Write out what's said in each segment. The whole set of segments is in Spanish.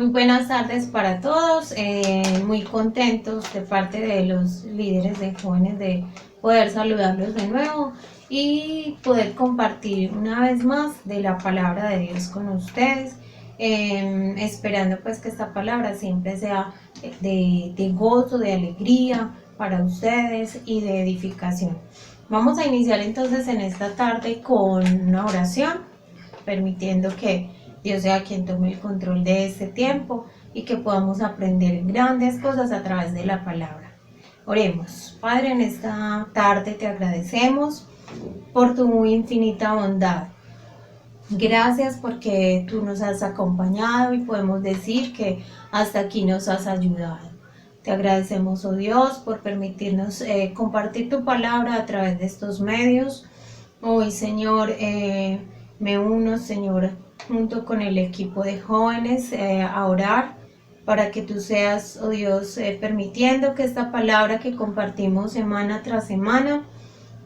Muy buenas tardes para todos, muy contentos de parte de los líderes de jóvenes de poder saludarlos de nuevo y poder compartir una vez más de la palabra de Dios con ustedes, esperando pues que esta palabra siempre sea de gozo, de alegría para ustedes y de edificación. Vamos a iniciar entonces en esta tarde con una oración, permitiendo que Dios sea quien tome el control de este tiempo y que podamos aprender grandes cosas a través de la palabra. Oremos. Padre, en esta tarde te agradecemos por tu infinita bondad. Gracias porque tú nos has acompañado y podemos decir que hasta aquí nos has ayudado. Te agradecemos, oh Dios, por permitirnos compartir tu palabra a través de estos medios. Hoy, Señor, me uno, Señor, junto con el equipo de jóvenes a orar para que tú seas, oh Dios, permitiendo que esta palabra que compartimos semana tras semana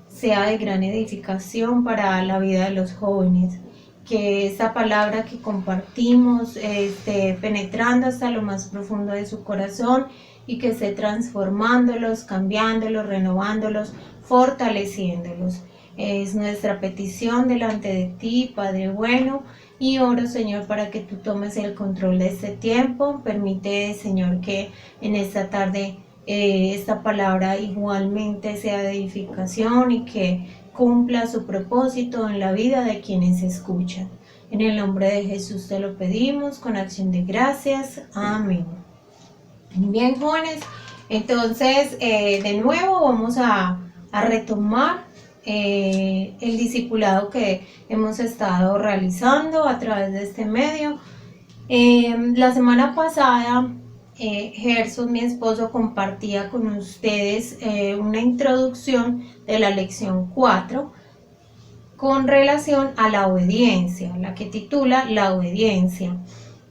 sea de gran edificación para la vida de los jóvenes. Que esta palabra que compartimos esté penetrando hasta lo más profundo de su corazón y que esté transformándolos, cambiándolos, renovándolos, fortaleciéndolos. Es nuestra petición delante de ti, Padre bueno, y oro, Señor, para que tú tomes el control de este tiempo. Permite, Señor, que en esta tarde esta palabra igualmente sea de edificación y que cumpla su propósito en la vida de quienes escuchan. En el nombre de Jesús te lo pedimos con acción de gracias. Amén. Bien, jóvenes, entonces de nuevo vamos a retomar el discipulado que hemos estado realizando a través de este medio. La semana pasada Gerson, mi esposo, compartía con ustedes una introducción de la lección 4 con relación a la obediencia, la que titula La obediencia.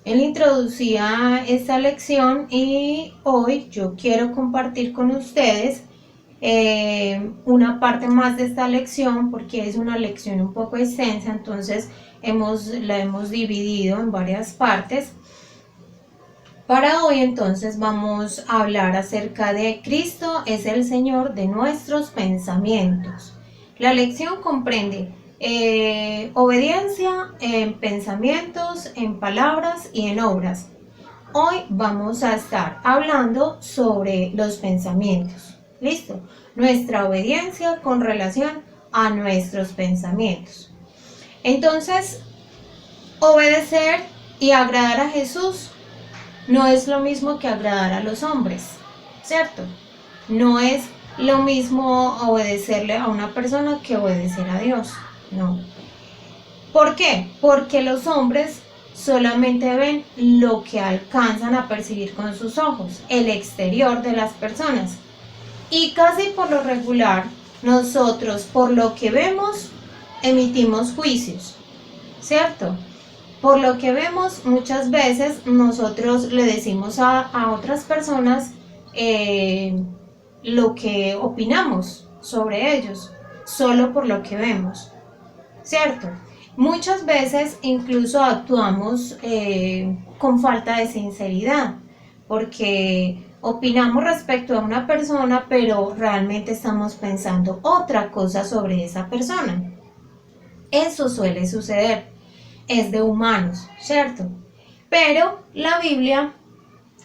Él introducía esta lección y hoy yo quiero compartir con ustedes una parte más de esta lección, porque es una lección un poco extensa, entonces la hemos dividido en varias partes. Para hoy entonces vamos a hablar acerca de Cristo es el Señor de nuestros pensamientos. La lección comprende obediencia en pensamientos, en palabras y en obras. Hoy vamos a estar hablando sobre los pensamientos. ¿Listo? Nuestra obediencia con relación a nuestros pensamientos. Entonces, obedecer y agradar a Jesús no es lo mismo que agradar a los hombres, ¿cierto? No es lo mismo obedecerle a una persona que obedecer a Dios, no. ¿Por qué? Porque los hombres solamente ven lo que alcanzan a percibir con sus ojos, el exterior de las personas. Y casi por lo regular, nosotros por lo que vemos, emitimos juicios, ¿cierto? Por lo que vemos, muchas veces nosotros le decimos a otras personas lo que opinamos sobre ellos, solo por lo que vemos, ¿cierto? Muchas veces incluso actuamos con falta de sinceridad, porque opinamos respecto a una persona, pero realmente estamos pensando otra cosa sobre esa persona. Eso suele suceder. Es de humanos, ¿cierto? Pero la Biblia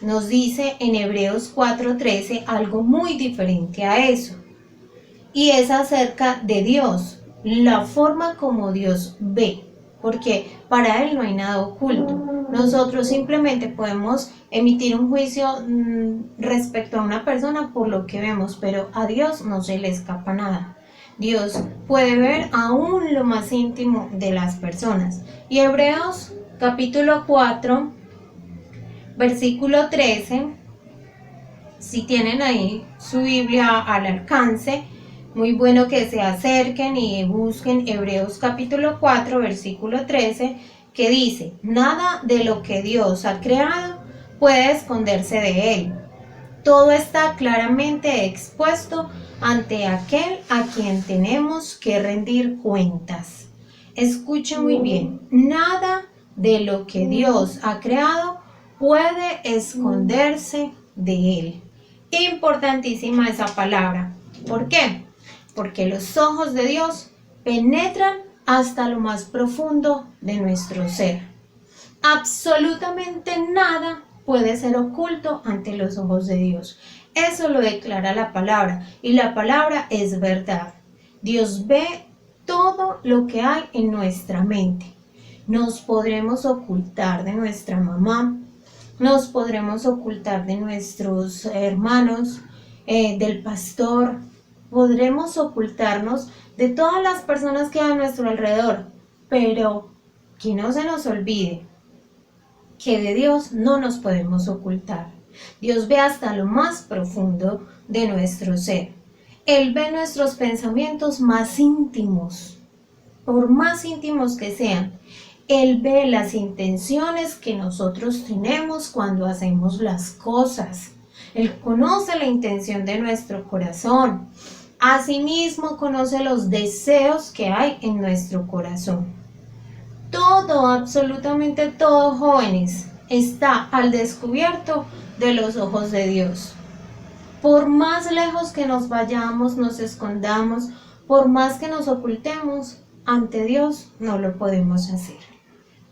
nos dice en Hebreos 4:13 algo muy diferente a eso. Y es acerca de Dios, la forma como Dios ve, porque para Él no hay nada oculto. Nosotros simplemente podemos emitir un juicio respecto a una persona por lo que vemos, pero a Dios no se le escapa nada. Dios puede ver aún lo más íntimo de las personas. Y Hebreos capítulo 4, versículo 13, si tienen ahí su Biblia al alcance, muy bueno que se acerquen y busquen Hebreos capítulo 4, versículo 13, que dice: nada de lo que Dios ha creado puede esconderse de Él. Todo está claramente expuesto ante aquel a quien tenemos que rendir cuentas. Escuche muy bien, nada de lo que Dios ha creado puede esconderse de él. Importantísima esa palabra. ¿Por qué? Porque los ojos de Dios penetran hasta lo más profundo de nuestro ser. Absolutamente nada puede ser oculto ante los ojos de Dios. Eso lo declara la palabra, y la palabra es verdad. Dios ve todo lo que hay en nuestra mente. Nos podremos ocultar de nuestra mamá, nos podremos ocultar de nuestros hermanos, del pastor, podremos ocultarnos de todas las personas que hay a nuestro alrededor, pero que no se nos olvide que de Dios no nos podemos ocultar. Dios ve hasta lo más profundo de nuestro ser. Él ve nuestros pensamientos más íntimos, por más íntimos que sean. Él ve las intenciones que nosotros tenemos cuando hacemos las cosas. Él conoce la intención de nuestro corazón. Asimismo, conoce los deseos que hay en nuestro corazón. Todo, absolutamente todo, jóvenes, está al descubierto de los ojos de Dios. Por más lejos que nos vayamos, nos escondamos, por más que nos ocultemos, ante Dios no lo podemos hacer.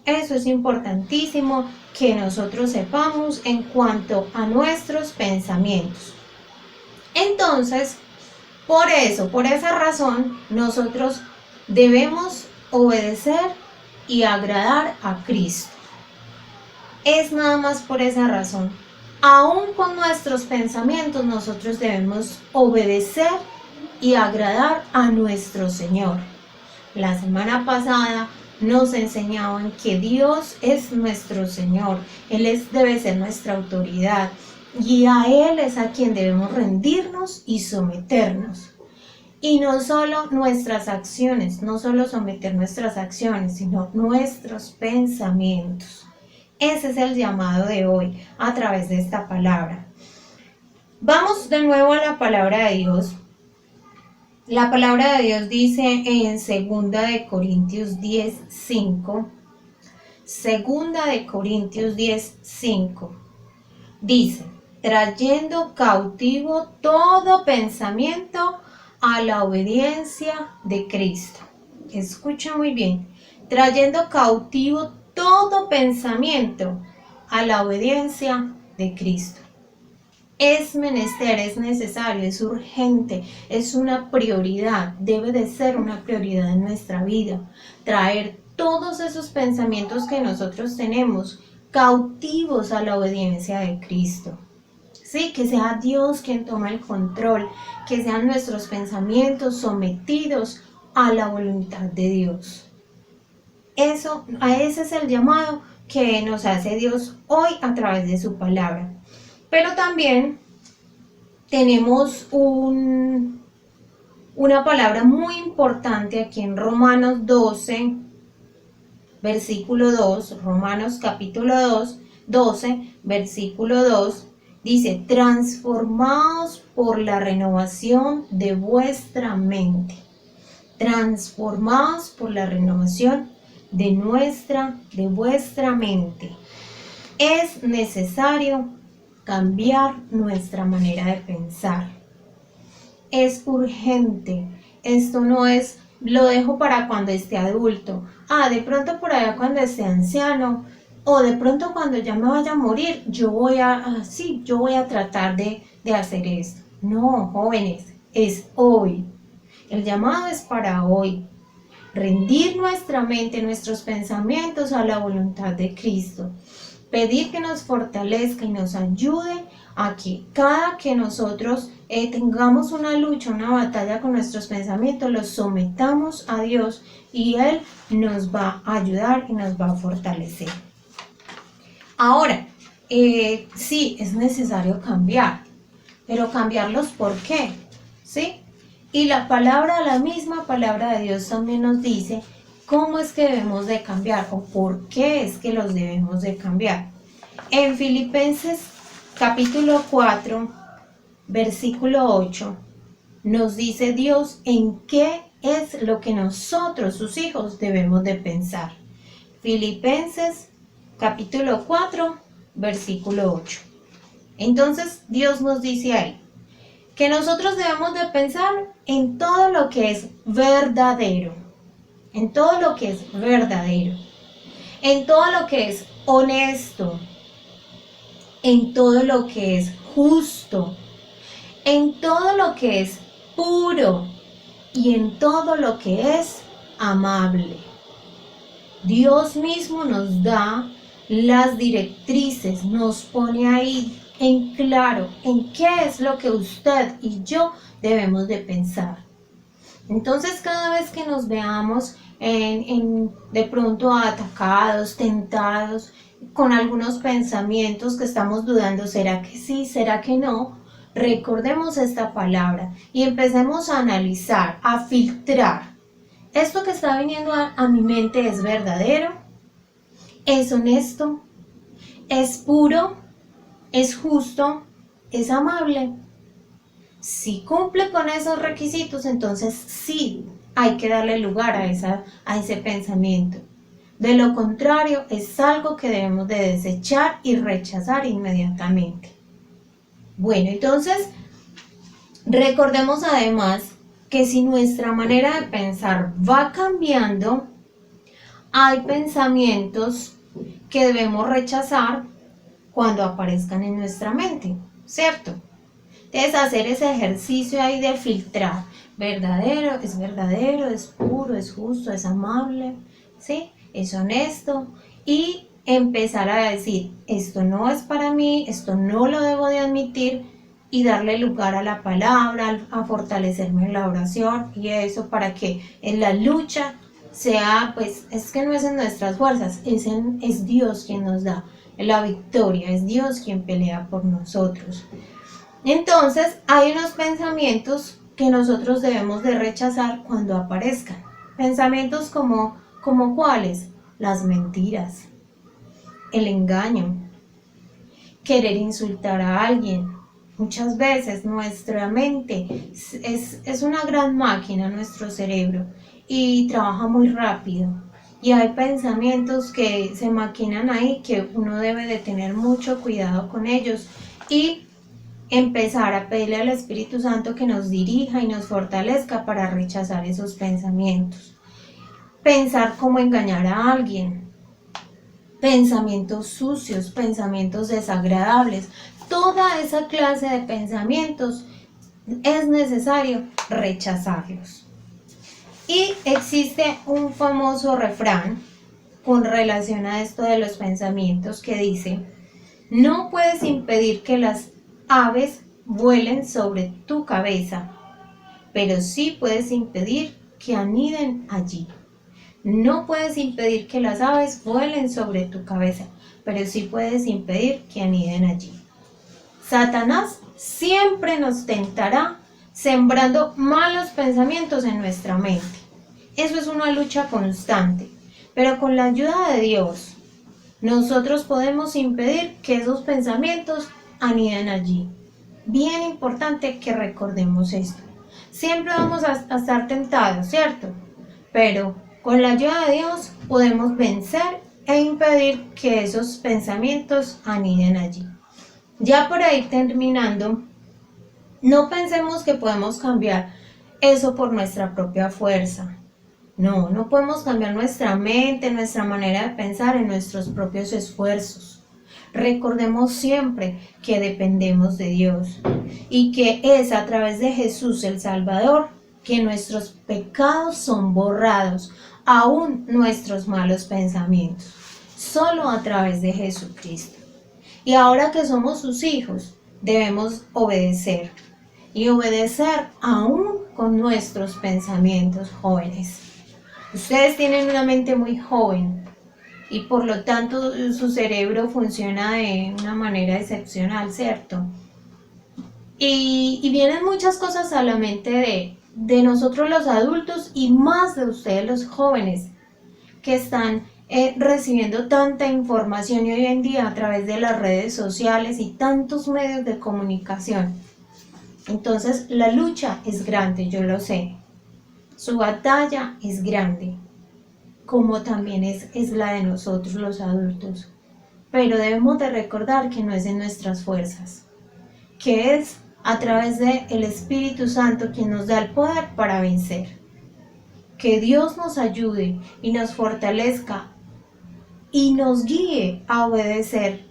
Eso es importantísimo que nosotros sepamos en cuanto a nuestros pensamientos. Entonces, por esa razón, nosotros debemos obedecer y agradar a Cristo. Es nada más por esa razón. Aún con nuestros pensamientos, nosotros debemos obedecer y agradar a nuestro Señor. La semana pasada nos enseñaban que Dios es nuestro Señor. Él debe ser nuestra autoridad. Y a Él es a quien debemos rendirnos y someternos. Y no solo nuestras acciones, no solo someter nuestras acciones, sino nuestros pensamientos. Ese es el llamado de hoy a través de esta palabra. Vamos de nuevo a la palabra de Dios. La palabra de Dios dice en 2 de Corintios 10:5. 2 de Corintios 10:5. Dice: trayendo cautivo todo pensamiento a la obediencia de Cristo. Escucha muy bien. Trayendo cautivo todo pensamiento a la obediencia de Cristo. Es menester, es necesario, es urgente, es una prioridad, debe de ser una prioridad en nuestra vida. Traer todos esos pensamientos que nosotros tenemos cautivos a la obediencia de Cristo. Sí, que sea Dios quien toma el control, que sean nuestros pensamientos sometidos a la voluntad de Dios. Ese es el llamado que nos hace Dios hoy a través de su palabra. Pero también tenemos una palabra muy importante aquí en Romanos 12, versículo 2, Romanos capítulo 12, versículo 2, dice: transformaos por la renovación de vuestra mente. Transformaos por la renovación de vuestra mente. Es necesario cambiar nuestra manera de pensar. Es urgente. Esto no es, lo dejo para cuando esté adulto. De pronto por allá cuando esté anciano, o de pronto cuando ya me vaya a morir, yo voy a tratar de hacer esto. No, jóvenes, es hoy. El llamado es para hoy. Rendir nuestra mente, nuestros pensamientos a la voluntad de Cristo. Pedir que nos fortalezca y nos ayude a que cada que nosotros tengamos una lucha, una batalla con nuestros pensamientos, los sometamos a Dios y Él nos va a ayudar y nos va a fortalecer. Ahora, sí, es necesario cambiar, pero cambiarlos ¿por qué? ¿Sí? Y la misma palabra de Dios también nos dice cómo es que debemos de cambiar o por qué es que los debemos de cambiar. En Filipenses capítulo 4, versículo 8, nos dice Dios en qué es lo que nosotros, sus hijos, debemos de pensar. Filipenses capítulo 4, versículo 8. Entonces Dios nos dice ahí que nosotros debemos de pensar en todo lo que es verdadero, en todo lo que es verdadero, en todo lo que es honesto, en todo lo que es justo, en todo lo que es puro y en todo lo que es amable. Dios mismo nos da las directrices, nos pone ahí en claro en qué es lo que usted y yo debemos de pensar. Entonces, cada vez que nos veamos de pronto atacados, tentados, con algunos pensamientos que estamos dudando, ¿será que sí? ¿Será que no? Recordemos esta palabra y empecemos a analizar, a filtrar. ¿Esto que está viniendo a mi mente es verdadero? ¿Es honesto? ¿Es puro? ¿Es justo? ¿Es amable? Si cumple con esos requisitos, entonces sí hay que darle lugar a ese pensamiento. De lo contrario, es algo que debemos de desechar y rechazar inmediatamente. Bueno, entonces, recordemos además que si nuestra manera de pensar va cambiando, hay pensamientos que debemos rechazar cuando aparezcan en nuestra mente, ¿cierto? Entonces, hacer ese ejercicio ahí de filtrar, verdadero, es puro, es justo, es amable, ¿sí? Es honesto, y empezar a decir, esto no es para mí, esto no lo debo de admitir, y darle lugar a la palabra, a fortalecerme en la oración, y eso para que en la lucha sea, pues, es que no es en nuestras fuerzas, es Dios quien nos da la victoria, es Dios quien pelea por nosotros. Entonces, hay unos pensamientos que nosotros debemos de rechazar cuando aparezcan. Pensamientos como ¿cuáles? Las mentiras, el engaño, querer insultar a alguien. Muchas veces nuestra mente es una gran máquina, nuestro cerebro, y trabaja muy rápido. Y hay pensamientos que se maquinan ahí que uno debe de tener mucho cuidado con ellos y empezar a pedirle al Espíritu Santo que nos dirija y nos fortalezca para rechazar esos pensamientos. Pensar cómo engañar a alguien, pensamientos sucios, pensamientos desagradables, toda esa clase de pensamientos es necesario rechazarlos. Y existe un famoso refrán con relación a esto de los pensamientos que dice: no puedes impedir que las aves vuelen sobre tu cabeza, pero sí puedes impedir que aniden allí. No puedes impedir que las aves vuelen sobre tu cabeza, pero sí puedes impedir que aniden allí. Satanás siempre nos tentará sembrando malos pensamientos en nuestra mente. Eso es una lucha constante, pero con la ayuda de Dios, nosotros podemos impedir que esos pensamientos aniden allí. Bien importante que recordemos esto. Siempre vamos a estar tentados, ¿cierto? Pero con la ayuda de Dios podemos vencer e impedir que esos pensamientos aniden allí. Ya por ahí terminando, no pensemos que podemos cambiar eso por nuestra propia fuerza. No podemos cambiar nuestra mente, nuestra manera de pensar en nuestros propios esfuerzos. Recordemos siempre que dependemos de Dios y que es a través de Jesús el Salvador que nuestros pecados son borrados, aún nuestros malos pensamientos, solo a través de Jesucristo. Y ahora que somos sus hijos, debemos obedecer y obedecer aún con nuestros pensamientos jóvenes. Ustedes tienen una mente muy joven y por lo tanto su cerebro funciona de una manera excepcional, ¿cierto? Y vienen muchas cosas a la mente de nosotros los adultos y más de ustedes los jóvenes que están recibiendo tanta información y hoy en día a través de las redes sociales y tantos medios de comunicación. Entonces la lucha es grande, yo lo sé. Su batalla es grande, como también es la de nosotros los adultos. pero debemos de recordar que no es en nuestras fuerzas, que es a través del Espíritu Santo quien nos da el poder para vencer. Que Dios nos ayude y nos fortalezca y nos guíe a obedecer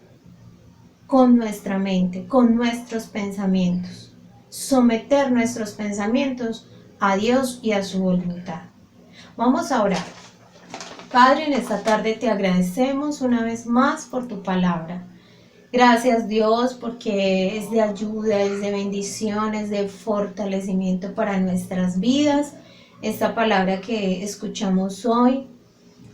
con nuestra mente, con nuestros pensamientos. Someter nuestros pensamientos a Dios y a su voluntad. Vamos a orar. Padre, en esta tarde te agradecemos una vez más por tu palabra. Gracias Dios porque es de ayuda, es de bendición, es de fortalecimiento para nuestras vidas. Esta palabra que escuchamos hoy.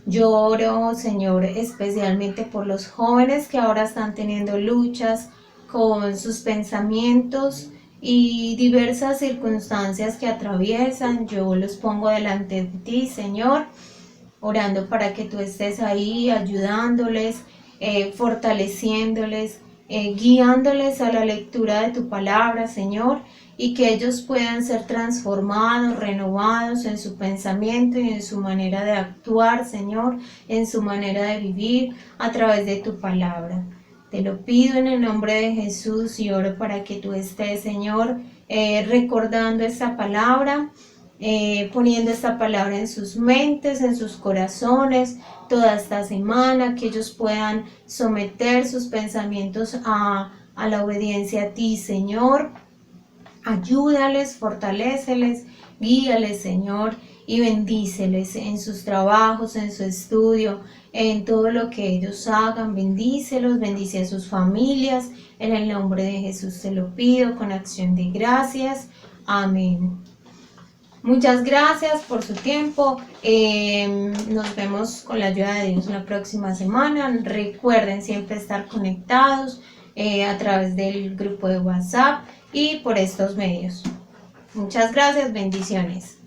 Yo oro, Señor, especialmente por los jóvenes que ahora están teniendo luchas con sus pensamientos y diversas circunstancias que atraviesan. Yo los pongo delante de ti, Señor, orando para que tú estés ahí ayudándoles, fortaleciéndoles, guiándoles a la lectura de tu palabra, Señor, y que ellos puedan ser transformados, renovados en su pensamiento y en su manera de actuar, Señor, en su manera de vivir a través de tu palabra. Te lo pido en el nombre de Jesús y oro para que tú estés, Señor, recordando esta palabra, poniendo esta palabra en sus mentes, en sus corazones, toda esta semana, que ellos puedan someter sus pensamientos a la obediencia a ti, Señor. Ayúdales, fortaléceles, guíales, Señor, y bendíceles en sus trabajos, en su estudio, en todo lo que ellos hagan. Bendícelos, bendice a sus familias. En el nombre de Jesús te lo pido con acción de gracias. Amén. Muchas gracias por su tiempo. Nos vemos con la ayuda de Dios la próxima semana. Recuerden siempre estar conectados a través del grupo de WhatsApp y por estos medios. Muchas gracias, bendiciones.